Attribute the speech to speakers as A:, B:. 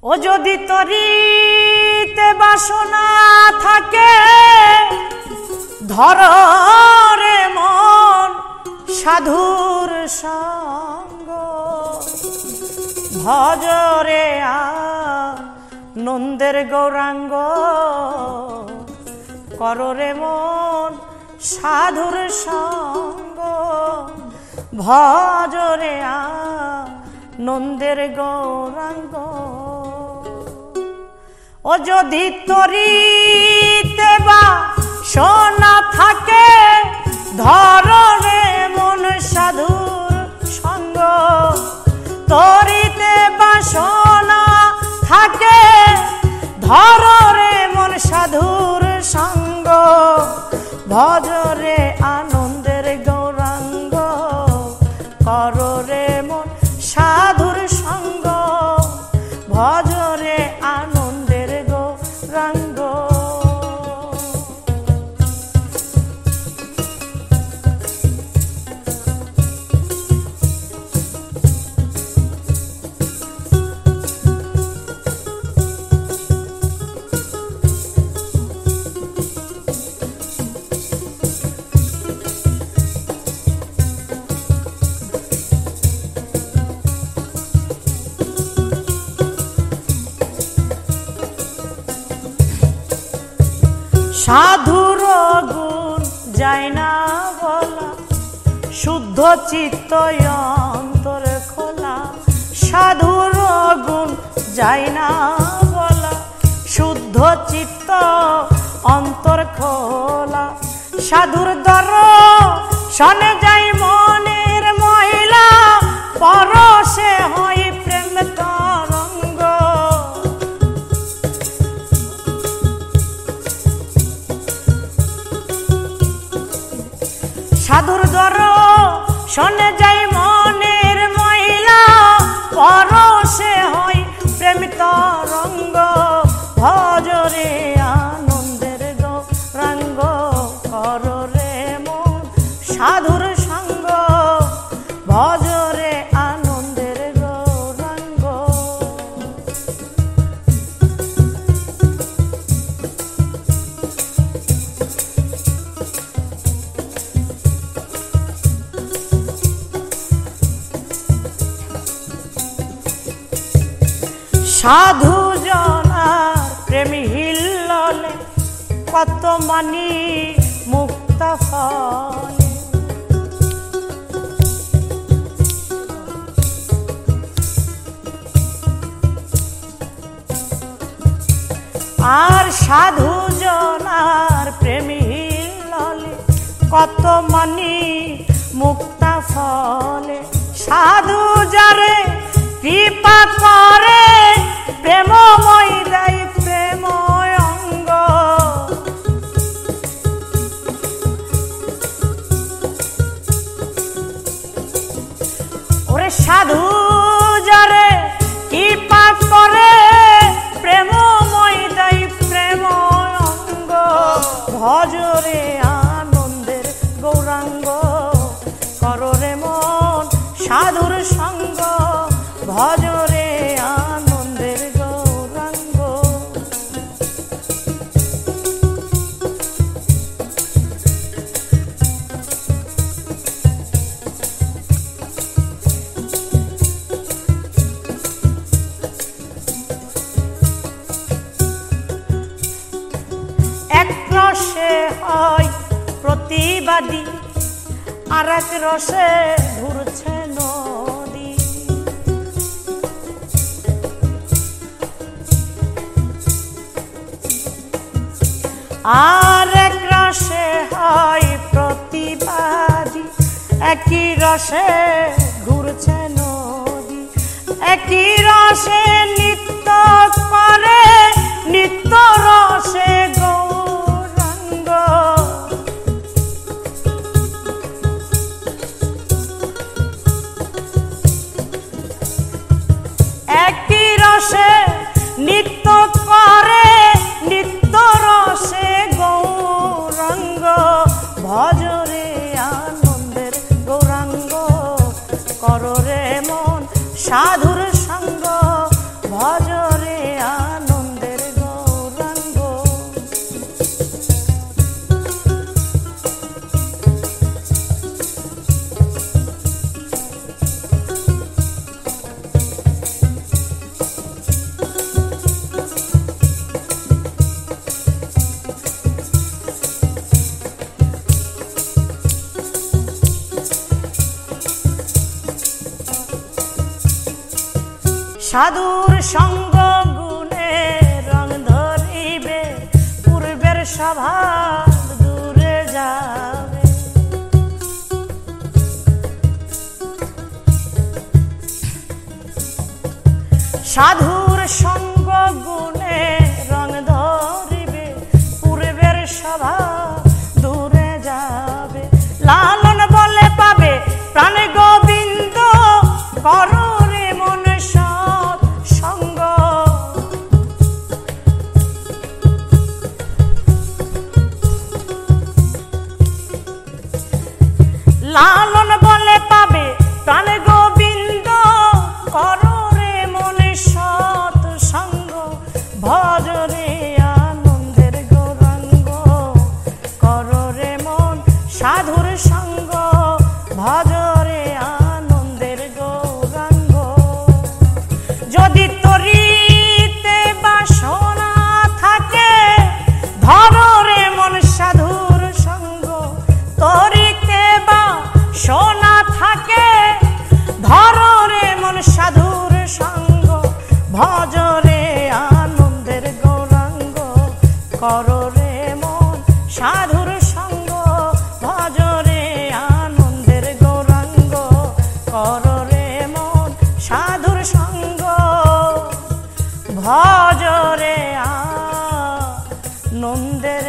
A: ও যদি তরিতে বাসনা থাকে ধর রে মন সাধুর সঙ্গ ভজরে আনন্দের গৌরাঙ্গ কররে মন সাধুর সঙ্গ ভজরে আনন্দের গৌরাঙ্গ ও যদি তরিতে বাসনা থাকে ধর রে মন সাধুর সঙ্গ তরিতে বাসনা থাকে ধর রে মন সাধুর সঙ্গ ভজরে আনন্দের গৌরাঙ্গ কর রে মন সাধুর সঙ্গ ভজরে আনন্দের গৌরাঙ্গ সাধুর গুণ যায় না বলা শুদ্ধ চিত্ত অন্তর খোলা সাধুর গুণ যায় না বলা শুদ্ধ চিত্ত অন্তর খোলা সাধুর দর্শনে যাই মনের মহিলা পরশে হয় প্রেম তরঙ্গ সাধুর দর্শনে যাই মনের মহিলা পরশে হয় প্রেম তরঙ্গ ভজরে আনন্দের গৌরাঙ্গ কর রে মন সাধুর সঙ্গ ভজরে আনন্দের গৌরাঙ্গ সাধু জনার প্রেম হিল্ললে কত মানি মুক্ত ফলে আর সাধু জনার প্রেম হিল্ললে কত মানি মুক্ত ফলে সাধু যারে কৃপা করে প্রেমময় দেয় প্রেমময় অঙ্গ ওরে সাধু যারে কৃপা করে প্রেমময় দেয় প্রেমময় অঙ্গ ভজরে আনন্দের গৌরাঙ্গ কর রে মন সাধুর সঙ্গ ভজরে আনন্দের গৌরাঙ্গ এক রসে হয় প্রতিবাদী আর এক রসে ঘুরছে নদী আর এক রসে হয় প্রতিবাদী একই রসে ঘুরছে নদী একই রসে নিত্য করে নিত্য রসে গৌরাঙ্গ একই রসে নিত্য করে নিত্য রসে গৌরাঙ্গ ভজরে আনন্দের গৌরাঙ্গ কর রে মন সাধুর সঙ্গ ভজরে সাধুর সঙ্গ গুণে রং ধরিবে, পূর্বের স্বভাব দূরে যাবে। সাধুর সঙ্গ গুণে রং ধরিবে, পূর্বের স্বভাব দূরে যাবে। লালন বলে পাবে প্রাণ গোবিন্দ, করো রে মন সৎ সঙ্গ। লালন বলে পাবে প্রাণ গোবিন্দ, করো রে মন সৎ সঙ্গ। ভজ রে আনন্দের গৌরাঙ্গ, করো রে মন সাধুর সঙ্গ। ভজ রে আনন্দের গৌরাঙ্গ। যদি তরিতে বাসনা থাকে, ধরো রে মন সাধুর সঙ্গ। তরিতে বাসনা থাকে, ধরো রে মন সাধুর সঙ্গ। ভজ রে আনন্দের গৌরাঙ্গ, করো রে মন সাধুর সঙ্গ। ভজ রে আনন্দের গৌরাঙ্গ, করো রে মন সাধুর সঙ্গ। ভজ রে আনন্দের